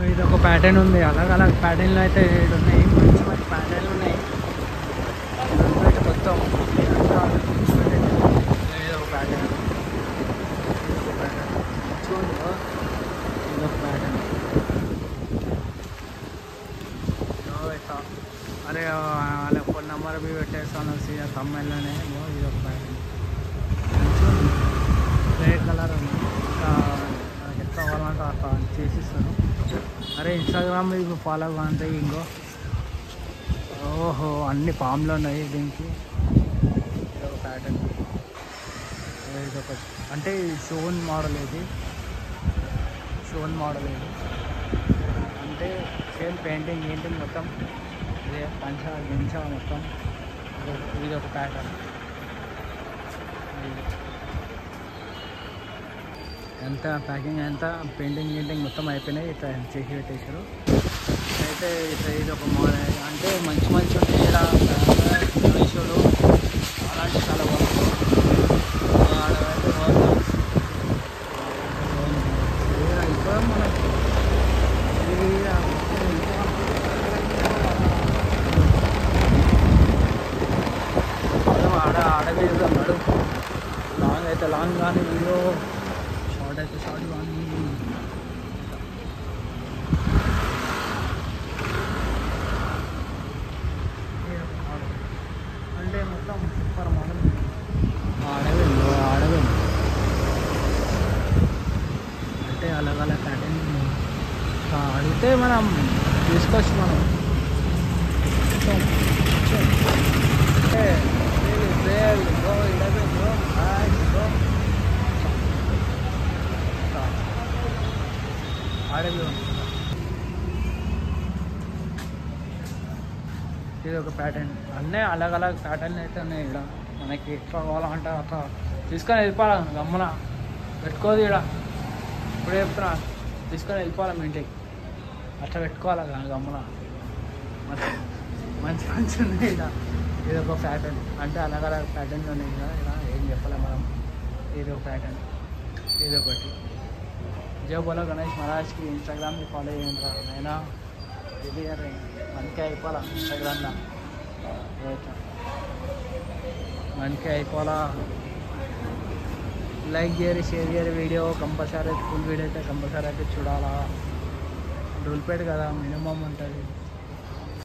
ఇది ఒక ప్యాటర్న్ ఉంది, అలాగ అలాగ ప్యాటర్న్లు అయితే ఏడు ఉన్నాయి, మంచి మంచి ప్యాటర్న్లు ఉన్నాయి. ఇదంతా అయితే మొత్తం ఇది ఒక ప్యాటర్న్, ఇది ఒక ప్యాటర్న్ మంచిగా ఉంది కదా. ఇది ఒక ప్యాటర్న్. అరే వాళ్ళ ఫోన్ నెంబర్ అవి పెట్టేస్తాను తమ్మెల్లోనే. ఇది ఒక ప్యాటర్న్ మంచిగా ఉంది, రెడ్ కలర్ ఉంది. ఇంకా మనకి ఎంత కావాలంటే అట్లా చేసిస్తాను. అరే ఇన్స్టాగ్రామ్ ఇవి ఫాలో కావంటే ఇంకో ఓహో అన్ని పామ్లు ఉన్నాయి దీనికి. ఇది ఒక ప్యాటర్న్, ఇది ఒక అంటే షోన్ మోడల్, ఇది షోన్ మోడల్. ఇది అంటే సేమ్ పెయింటింగ్ గీంటింగ్ మొత్తం ఇదే, పంచ గించ మొత్తం. ఇది ఒక ప్యాటర్న్. ఎంత ప్యాకింగ్ ఎంత పెయింటింగ్ గీంటింగ్ మొత్తం అయిపోయినాయి, ఇట్లా చేసి పెట్టేశారు. అయితే ఇట్లా ఇది ఒక మోడల్, అంటే మంచి మంచి ఉంటాయి ఇక్కడ మీషోలో, అలాంటి చాలా బాగుంది. ఆడైతే బాగుంది ఇప్పుడు మనం ఆడవి అన్నాడు. లాంగ్ అయితే లాంగ్ కానీ వీడియో, షార్ట్ అయితే షార్ట్ కానీ. అంటే మొత్తం సూపర్ మోడల్. ఆడవి అంటే అలాగ అలా ప్యాటర్న్ అడిగితే మనం తీసుకోవచ్చు. మనం అంటే ఆడవి. ఇది ఒక ప్యాటర్న్, అన్నీ అలగ్ అలగ్ ప్యాటర్న్ అయితే ఉన్నాయి ఇక్కడ. మనకి ఎట్లా కావాలంటే అట్లా తీసుకొని వెళ్ళిపోవాలి, గమ్మున పెట్టుకోదు ఇక్కడ. ఇప్పుడు చెప్తున్నా, తీసుకొని వెళ్ళిపోవాలి మీ ఇంటికి, అట్లా పెట్టుకోవాలి గమ్మున. మంచి మంచి ఉన్నాయి ఇక్కడ. ఇది ఒక ప్యాటర్న్, అంటే అలగ్ అలగ్ ప్యాటర్న్లు ఉన్నాయి కదా ఇక్కడ, ఏం చెప్పాలి మనం. ఇది ఒక ప్యాటర్న్, ఇది ఒకటి. జై బోలో గణేష్ మహారాజ్కి. ఇన్స్టాగ్రామ్ని ఫాలో చేయండి రా అయినా, ఇది మనకే అయిపోవాలా ఇన్స్టాగ్రామ్లో, మనకే అయిపోవాలా. లైక్ చేయరు, షేర్ చేయరు, వీడియో కంపల్సరీ ఫుల్ వీడియో అయితే కంపల్సరీ అయితే చూడాలా. డూల్పేట్ కదా మినిమం ఉంటుంది.